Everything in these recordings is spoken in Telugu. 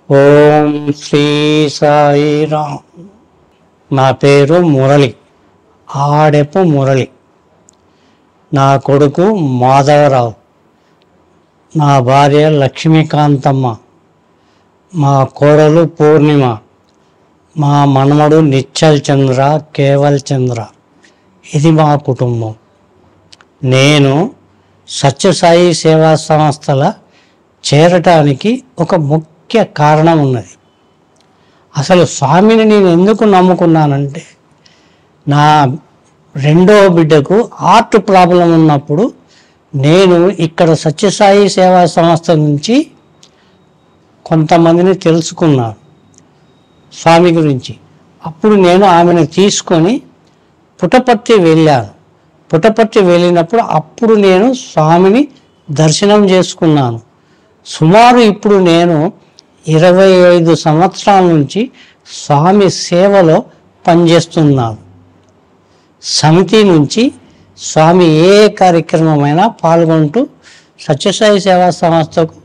ఓం శ్రీ సాయిరామ్. నా పేరు మురళి, ఆడెపు మురళి. నా కొడుకు మాధవరావు, నా భార్య లక్ష్మీకాంతమ్మ, మా కోడలు పూర్ణిమ, మా మనమడు నిశ్చల్ చంద్ర, కేవల్ చంద్ర. ఇది మా కుటుంబం. నేను సత్యసాయి సేవా సంస్థల చేరటానికి ఒక ముఖ్య కారణం ఉన్నది. అసలు స్వామిని నేను ఎందుకు నమ్ముకున్నానంటే, నా రెండవ బిడ్డకు హార్ట్ ప్రాబ్లం ఉన్నప్పుడు నేను ఇక్కడ సత్యసాయి సేవా సంస్థ నుంచి కొంతమందిని తెలుసుకున్నాను స్వామి గురించి. అప్పుడు నేను ఆమెను తీసుకొని పుట్టపర్తి వెళ్ళాను. పుట్టపర్తి వెళ్ళినప్పుడు అప్పుడు నేను స్వామిని దర్శనం చేసుకున్నాను. సుమారు ఇప్పుడు నేను 25 సంవత్సరాల నుంచి స్వామి సేవలో పనిచేస్తున్నాను. సమితి నుంచి స్వామి ఏ కార్యక్రమమైనా పాల్గొంటూ సత్యసాయి సేవా సంస్థకు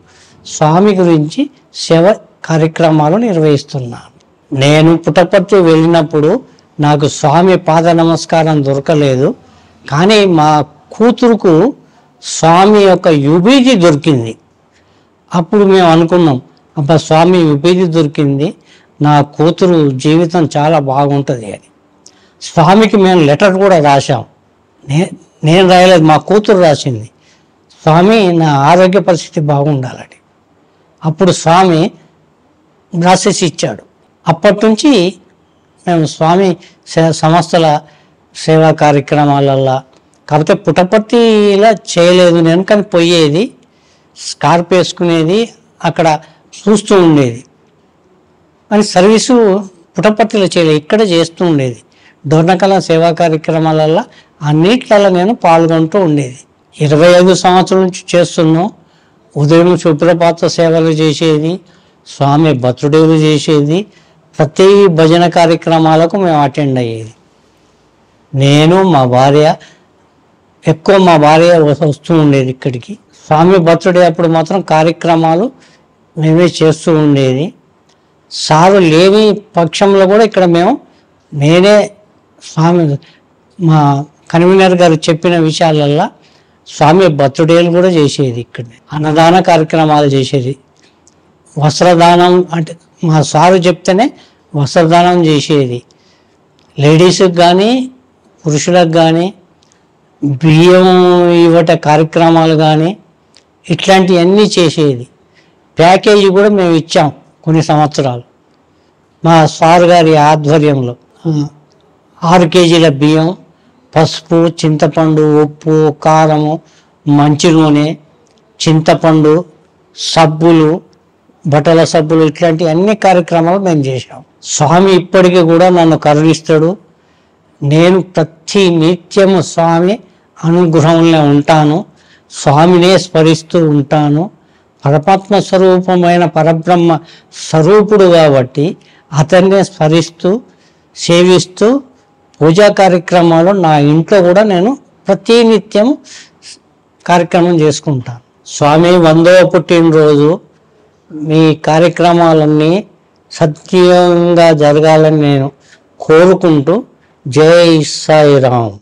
స్వామి గురించి సేవ కార్యక్రమాలు నిర్వహిస్తున్నాను. నేను పుట్టపర్తి వెళ్ళినప్పుడు నాకు స్వామి పాద నమస్కారం దొరకలేదు, కానీ మా కూతురుకు స్వామి యొక్క యుబీజీ దొరికింది. అప్పుడు మేము అనుకున్నాం, అబ్బా స్వామి యుబీజీ దొరికింది, నా కూతురు జీవితం చాలా బాగుంటుంది అని. స్వామికి మేము లెటర్ కూడా రాశాం. నేను రాయలేదు, మా కూతురు రాసింది. స్వామి నా ఆరోగ్య పరిస్థితి బాగుండాలని. అప్పుడు స్వామి రాసేసి ఇచ్చాడు. అప్పటి నుంచి మేము స్వామి సంస్థల సేవా కార్యక్రమాలల్లో, కాకపోతే పుట్టపర్తిలా చేయలేదు నేను, కానీ పోయేది, స్కార్ప్ వేసుకునేది, అక్కడ చూస్తూ ఉండేది. కానీ సర్వీసు పుట్టపర్తిలో చేయలేదు, ఇక్కడ చేస్తూ ఉండేది. డోర్నకల సేవా కార్యక్రమాలలో అన్నిట్లలో నేను పాల్గొంటూ ఉండేది. 25 సంవత్సరాల నుంచి చేస్తున్నాం. ఉదయం సుప్రభాత సేవలు చేసేది, స్వామి బర్త్డేలు చేసేది, ప్రతి భజన కార్యక్రమాలకు మేము అటెండ్ అయ్యేది. నేను మా భార్య, ఎక్కువ మా భార్య వస్తూ ఉండేది ఇక్కడికి. స్వామి బర్త్డే అప్పుడు మాత్రం కార్యక్రమాలు మేమే చేస్తూ ఉండేది. సారు లేని పక్షంలో కూడా ఇక్కడ నేనే స్వామి, మా కన్వీనర్ గారు చెప్పిన విషయాలల్లో స్వామి బర్త్డేలు కూడా చేసేది. ఇక్కడ అన్నదాన కార్యక్రమాలు చేసేది. వస్త్రదానం అంటే మా సారు చెప్తేనే వస్త్రదానం చేసేది. లేడీస్కి కానీ పురుషులకు కానీ బియ్యం ఇవ్వట కార్యక్రమాలు కానీ ఇట్లాంటివన్నీ చేసేది. ప్యాకేజీ కూడా మేము ఇచ్చాం కొన్ని సంవత్సరాలు మా సార్ గారి ఆధ్వర్యంలో. 6 కేజీల బియ్యం, పసుపు, చింతపండు, ఉప్పు, కారము, మంచి నూనె, చింతపండు, సబ్బులు, బట్టల సబ్బులు, ఇట్లాంటి అన్ని కార్యక్రమాలు మేము చేశాం. స్వామి ఇప్పటికీ కూడా నన్ను కరుణిస్తాడు. నేను ప్రతి నిత్యము స్వామి అనుగ్రహంలో ఉంటాను, స్వామినే స్మరిస్తూ ఉంటాను. పరమాత్మ స్వరూపమైన పరబ్రహ్మ స్వరూపుడు కాబట్టి అతన్నే స్మరిస్తూ సేవిస్తూ పూజా కార్యక్రమాలు నా ఇంట్లో కూడా నేను ప్రతి నిత్యం కార్యక్రమం చేసుకుంటాను. స్వామి 100వ పుట్టినరోజు మీ కార్యక్రమాలన్నీ సత్యంగా జరగాలని నేను కోరుకుంటూ జై సాయిరామ్.